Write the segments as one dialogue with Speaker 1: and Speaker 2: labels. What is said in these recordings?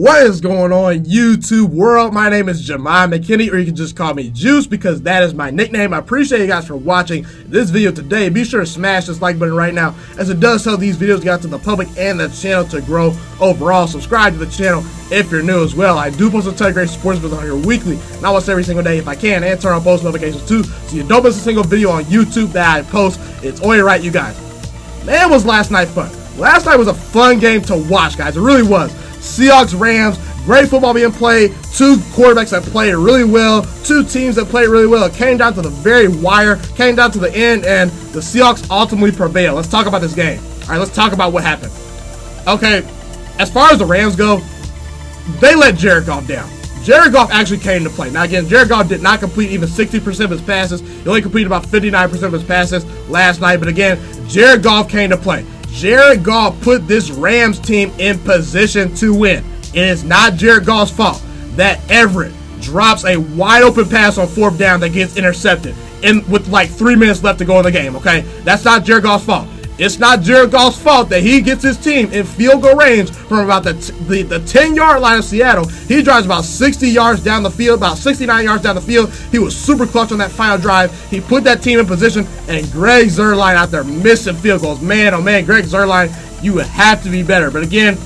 Speaker 1: What is going on, YouTube world? My name is Ghiman Mckinney, or you can just call me Juice because that is my nickname. I appreciate you guys for watching this video today. Be sure to smash this like button right now, as it does help these videos get out to the public and the channel to grow overall. Subscribe to the channel if you're new as well. I do post a ton of great sports videos on here weekly, and I post every single day if I can, and turn on post notifications too, so you don't miss a single video on YouTube that I post. It's only right, you guys. Man, was last night fun. Last night was a fun game to watch, guys. It really was. Seahawks, Rams, great football being played. Two quarterbacks that played really well. Two teams that played really well. It came down to the very wire, came down to the end, and the Seahawks ultimately prevailed. Let's talk about this game. All right, let's talk about what happened. Okay, as far as the Rams go, they let Jared Goff down. Jared Goff actually came to play. Now, again, Jared Goff did not complete even 60% of his passes. He only completed about 59% of his passes last night. But again, Jared Goff came to play. Jared Goff put this Rams team in position to win. It is not Jared Goff's fault that Everett drops a wide open pass on fourth down that gets intercepted with like 3 minutes left to go in the game, okay? That's not Jared Goff's fault. It's not Jared Goff's fault that he gets his team in field goal range from about the 10-yard line of Seattle. He drives about 60 yards down the field, about 69 yards down the field. He was super clutch on that final drive. He put that team in position, and Greg Zuerlein out there missing field goals. Man, oh man, Greg Zuerlein, you would have to be better. But again,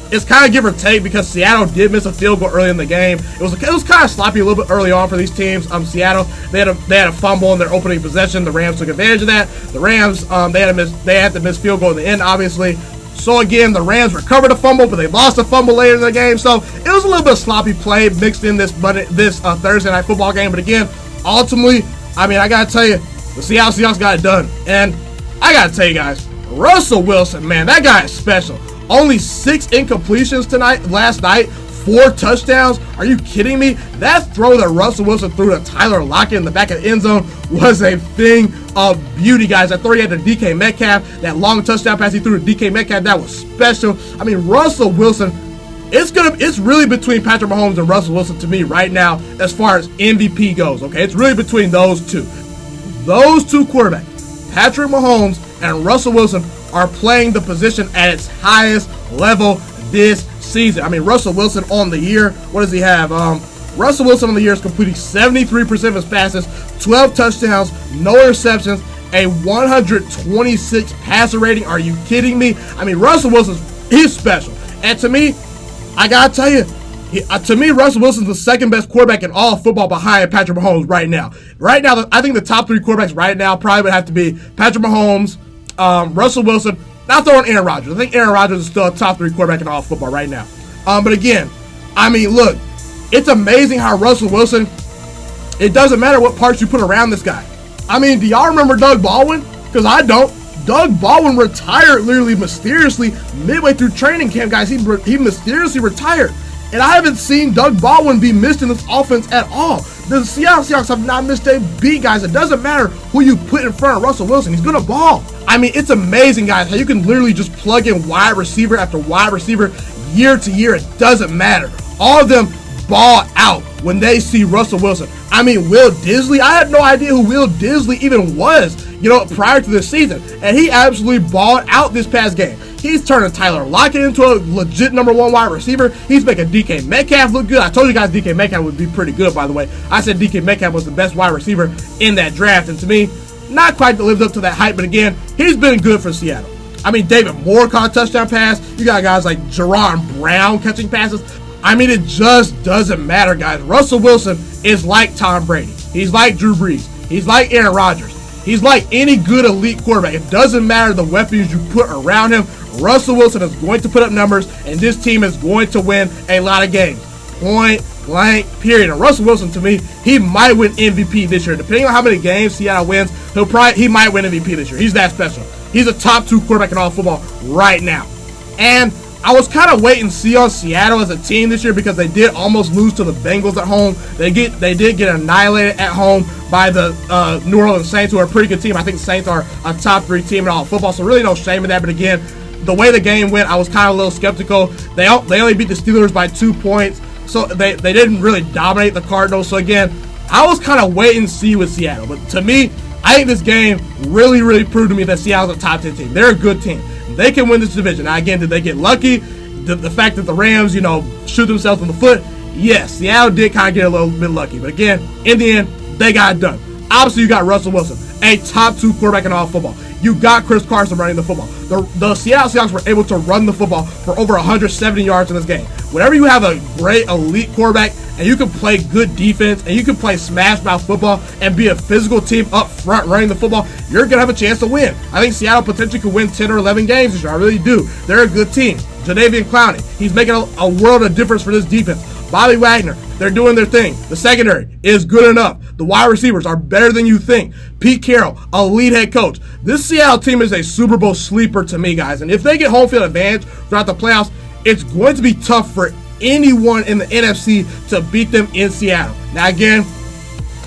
Speaker 1: it's kind of give or take because Seattle did miss a field goal early in the game. It was kind of sloppy a little bit early on for these teams. Seattle, they had a fumble in their opening possession. The Rams took advantage of that. The Rams, they had to miss field goal in the end, obviously. So again, the Rams recovered a fumble, but they lost a fumble later in the game. So it was a little bit of sloppy play mixed in this Thursday night football game. But again, ultimately, I mean, I gotta tell you, the Seattle Seahawks got it done. And I gotta tell you guys, Russell Wilson, man, that guy is special. Only 6 incompletions last night, 4 touchdowns. Are you kidding me? That throw that Russell Wilson threw to Tyler Lockett in the back of the end zone was a thing of beauty, guys. That throw he had to DK Metcalf, that long touchdown pass he threw to DK Metcalf, that was special. I mean, Russell Wilson, it's really between Patrick Mahomes and Russell Wilson to me right now as far as MVP goes, okay? It's really between those two. Those two quarterbacks, Patrick Mahomes and Russell Wilson, are playing the position at its highest level this season. I mean, Russell Wilson on the year, what does he have? Russell Wilson on the year is completing 73% of his passes, 12 touchdowns, no interceptions, a 126 passer rating. Are you kidding me? I mean, Russell Wilson, he's special. And to me, I gotta tell you, to me, Russell Wilson's the second best quarterback in all of football behind Patrick Mahomes right now. Right now, I think the top 3 quarterbacks right now probably would have to be Patrick Mahomes, Russell Wilson, not throwing Aaron Rodgers. I think Aaron Rodgers is still a top 3 quarterback in all of football right now. But again, I mean, look, it's amazing how Russell Wilson, it doesn't matter what parts you put around this guy. I mean, do y'all remember Doug Baldwin? Because I don't. Doug Baldwin retired literally mysteriously midway through training camp, guys. He mysteriously retired. And I haven't seen Doug Baldwin be missed in this offense at all. The Seattle Seahawks have not missed a beat, guys. It doesn't matter who you put in front of Russell Wilson. He's going to ball. I mean, it's amazing, guys, how you can literally just plug in wide receiver after wide receiver year to year. It doesn't matter. All of them ball out when they see Russell Wilson. I mean, Will Disley, I had no idea who Will Disley even was, prior to this season. And he absolutely balled out this past game. He's turning Tyler Lockett into a legit #1 wide receiver. He's making DK Metcalf look good. I told you guys DK Metcalf would be pretty good, by the way. I said DK Metcalf was the best wide receiver in that draft. And to me, not quite lived up to that hype. But again, he's been good for Seattle. I mean, David Moore caught a touchdown pass. You got guys like Jerron Brown catching passes. I mean, it just doesn't matter, guys. Russell Wilson is like Tom Brady. He's like Drew Brees. He's like Aaron Rodgers. He's like any good elite quarterback. It doesn't matter the weapons you put around him. Russell Wilson is going to put up numbers, and this team is going to win a lot of games. Point blank, period. And Russell Wilson, to me, he might win MVP this year. Depending on how many games Seattle wins, he might win MVP this year. He's that special. He's a top 2 quarterback in all football right now. And I was kind of waiting to see on Seattle as a team this year because they did almost lose to the Bengals at home. They did get annihilated at home by the New Orleans Saints, who are a pretty good team. I think the Saints are a top 3 team in all of football, so really no shame in that. But again, the way the game went, I was kind of a little skeptical. They only beat the Steelers by 2 points, so they didn't really dominate the Cardinals. So again, I was kind of waiting to see with Seattle. But to me, I think this game really proved to me that Seattle's a top 10 team. They're a good team. They can win this division. Now again, did they get lucky? the fact that the Rams, shoot themselves in the foot, yes, Seattle did kind of get a little bit lucky. But again, in the end, they got it done. Obviously, you got Russell Wilson, a top 2 quarterback in all football. You got Chris Carson running the football. The Seattle Seahawks were able to run the football for over 170 yards in this game. Whenever you have a great elite quarterback and you can play good defense and you can play smash mouth football and be a physical team up front running the football, you're going to have a chance to win. I think Seattle potentially could win 10 or 11 games this year. I really do. They're a good team. Jadeveon Clowney, he's making a world of difference for this defense. Bobby Wagner, they're doing their thing. The secondary is good enough. The wide receivers are better than you think. Pete Carroll, elite head coach. This Seattle team is a Super Bowl sleeper to me, guys. And if they get home field advantage throughout the playoffs, it's going to be tough for anyone in the NFC to beat them in Seattle. Now, again,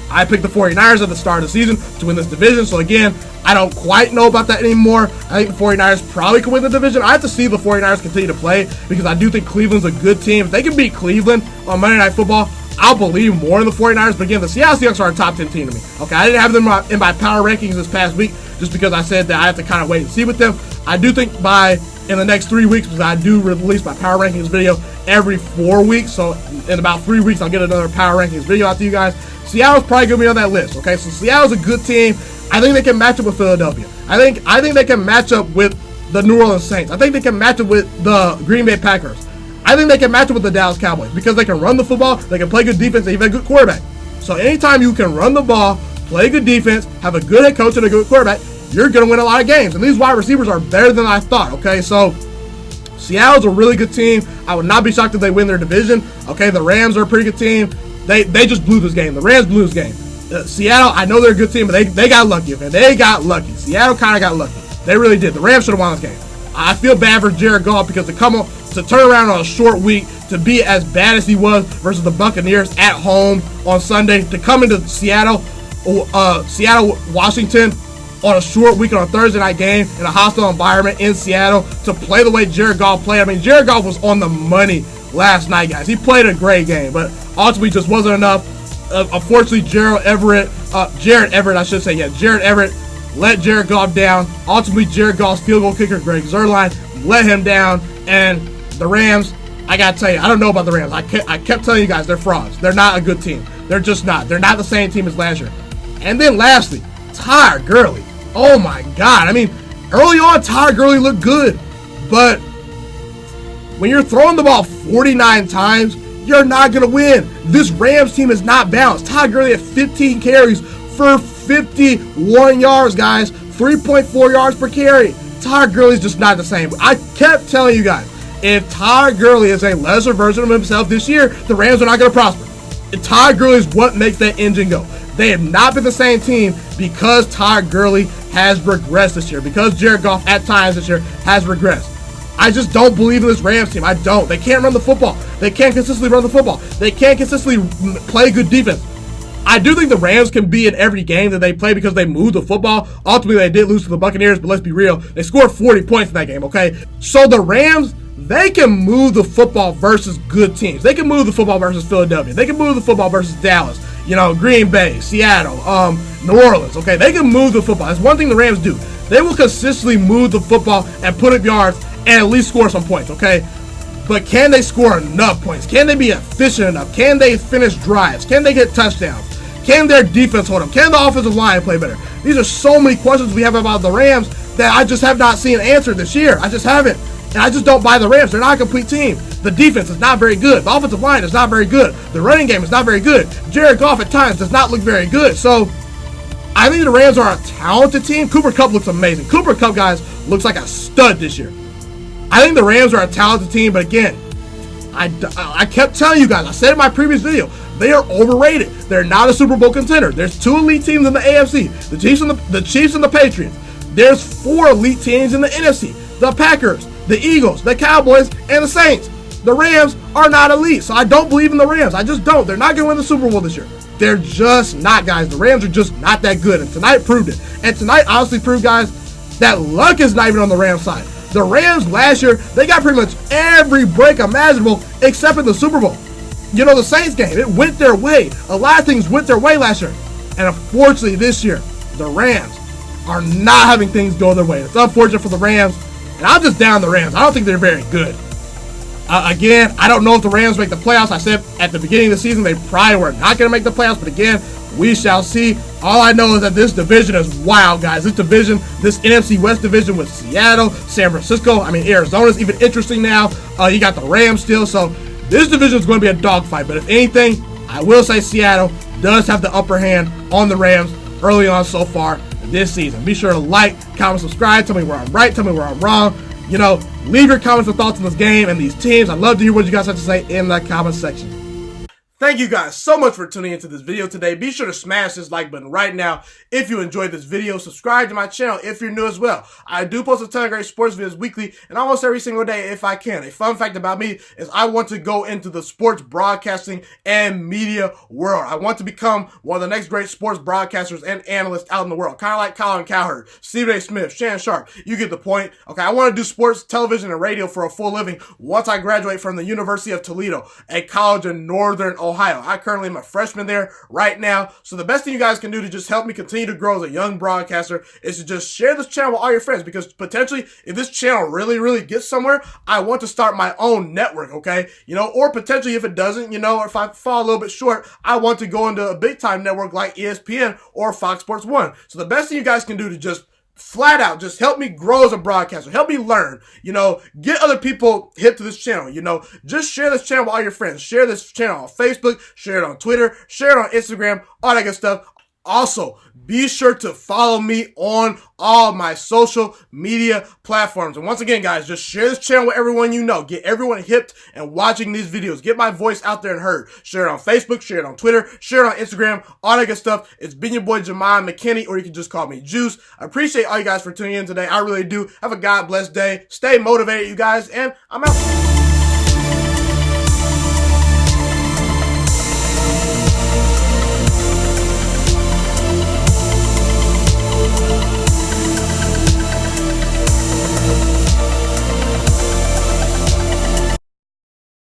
Speaker 1: I picked the 49ers at the start of the season to win this division. So, again, I don't quite know about that anymore. I think the 49ers probably could win the division. I have to see the 49ers continue to play because I do think Cleveland's a good team. If they can beat Cleveland on Monday Night Football, I'll believe more in the 49ers. But again, the Seattle Seahawks are a top 10 team to me. Okay, I didn't have them in my power rankings this past week just because I said that I have to kind of wait and see with them. I do think in the next 3 weeks, because I do release my power rankings video every 4 weeks. So in about 3 weeks, I'll get another power rankings video out to you guys. Seattle's probably going to be on that list. Okay, so Seattle's a good team. I think they can match up with Philadelphia. I think they can match up with the New Orleans Saints. I think they can match up with the Green Bay Packers. I think they can match up with the Dallas Cowboys because they can run the football, they can play good defense, they have a good quarterback. So anytime you can run the ball, play good defense, have a good head coach and a good quarterback, you're going to win a lot of games. And these wide receivers are better than I thought, okay? So Seattle's a really good team. I would not be shocked if they win their division. Okay, the Rams are a pretty good team. They just blew this game. The Rams blew this game. Seattle, I know they're a good team, but they got lucky, okay? They got lucky. Seattle kind of got lucky. They really did. The Rams should have won this game. I feel bad for Jared Goff because to turn around on a short week, to be as bad as he was versus the Buccaneers at home on Sunday, to come into Seattle, Washington on a short week on a Thursday night game in a hostile environment in Seattle, to play the way Jared Goff played. I mean, Jared Goff was on the money last night, guys. He played a great game, but ultimately just wasn't enough. Unfortunately, Jared Everett let Jared Goff down. Ultimately, Jared Goff's field goal kicker, Greg Zuerlein, let him down. And the Rams, I got to tell you, I don't know about the Rams. I kept telling you guys, they're frauds. They're not a good team. They're just not. They're not the same team as last year. And then lastly, Todd Gurley. Oh, my God. I mean, early on, Todd Gurley looked good. But when you're throwing the ball 49 times, you're not going to win. This Rams team is not balanced. Todd Gurley had 15 carries for 51 yards, guys. 3.4 yards per carry. Todd Gurley's just not the same. I kept telling you guys, if Todd Gurley is a lesser version of himself this year, the Rams are not going to prosper. Todd Gurley is what makes that engine go. They have not been the same team because Todd Gurley has regressed this year, because Jared Goff at times this year has regressed. I just don't believe in this Rams team. I don't. They can't run the football. They can't consistently run the football. They can't consistently play good defense. I do think the Rams can be in every game that they play because they move the football. Ultimately, they did lose to the Buccaneers, but let's be real. They scored 40 points in that game, okay? So the Rams, they can move the football versus good teams. They can move the football versus Philadelphia. They can move the football versus Dallas, Green Bay, Seattle, New Orleans, okay? They can move the football. That's one thing the Rams do. They will consistently move the football and put up yards and at least score some points, okay? But can they score enough points? Can they be efficient enough? Can they finish drives? Can they get touchdowns? Can their defense hold them? Can the offensive line play better? These are so many questions we have about the Rams that I just have not seen answered this year. I just haven't. And I just don't buy the Rams. They're not a complete team. The defense is not very good. The offensive line is not very good. The running game is not very good. Jared Goff at times does not look very good. So I think the Rams are a talented team. Cooper Kupp looks amazing. Cooper Kupp, guys, looks like a stud this year. I think the Rams are a talented team, but again, I kept telling you guys, I said in my previous video, they are overrated. They're not a Super Bowl contender. There's 2 elite teams in the AFC, the Chiefs and the Patriots. There's 4 elite teams in the NFC, the Packers, the Eagles, the Cowboys, and the Saints. The Rams are not elite, so I don't believe in the Rams. I just don't. They're not going to win the Super Bowl this year. They're just not, guys. The Rams are just not that good, and tonight proved it. And tonight honestly proved, guys, that luck is not even on the Rams side. The Rams last year, they got pretty much every break imaginable except in the Super Bowl. The Saints game, it went their way. A lot of things went their way last year. And unfortunately this year, the Rams are not having things go their way. It's unfortunate for the Rams, and I'm just down the Rams. I don't think they're very good. Again, I don't know if the Rams make the playoffs. I said at the beginning of the season they probably were not going to make the playoffs, but again, we shall see. All I know is that this division is wild, guys. This division, this NFC West division with Seattle, San Francisco, Arizona's even interesting now. You got the Rams still, so this division is going to be a dogfight. But if anything, I will say Seattle does have the upper hand on the Rams early on so far this season. Be sure to like, comment, subscribe. Tell me where I'm right. Tell me where I'm wrong. Leave your comments and thoughts on this game and these teams. I'd love to hear what you guys have to say in the comment section. Thank you guys so much for tuning into this video today. Be sure to smash this like button right now if you enjoyed this video. Subscribe to my channel if you're new as well. I do post a ton of great sports videos weekly and almost every single day if I can. A fun fact about me is I want to go into the sports broadcasting and media world. I want to become one of the next great sports broadcasters and analysts out in the world. Kind of like Colin Cowherd, Stephen A. Smith, Shannon Sharp. You get the point. Okay, I want to do sports, television, and radio for a full living once I graduate from the University of Toledo, a college in Northern Ohio. I currently am a freshman there right now. So the best thing you guys can do to just help me continue to grow as a young broadcaster is to just share this channel with all your friends, because potentially if this channel really gets somewhere, I want to start my own network, okay? Or potentially if it doesn't, or if I fall a little bit short, I want to go into a big time network like ESPN or Fox Sports 1. So the best thing you guys can do to just flat out just help me grow as a broadcaster, help me learn, get other people hip to this channel, just share this channel with all your friends, share this channel on Facebook, share it on Twitter, share it on Instagram, all that good stuff. Also, be sure to follow me on all my social media platforms. And once again, guys, just share this channel with everyone you know. Get everyone hipped and watching these videos. Get my voice out there and heard. Share it on Facebook, share it on Twitter, share it on Instagram, all that good stuff. It's been your boy, Ghiman Mckinney, or you can just call me Juice. I appreciate all you guys for tuning in today. I really do. Have a God bless day. Stay motivated, you guys, and I'm out.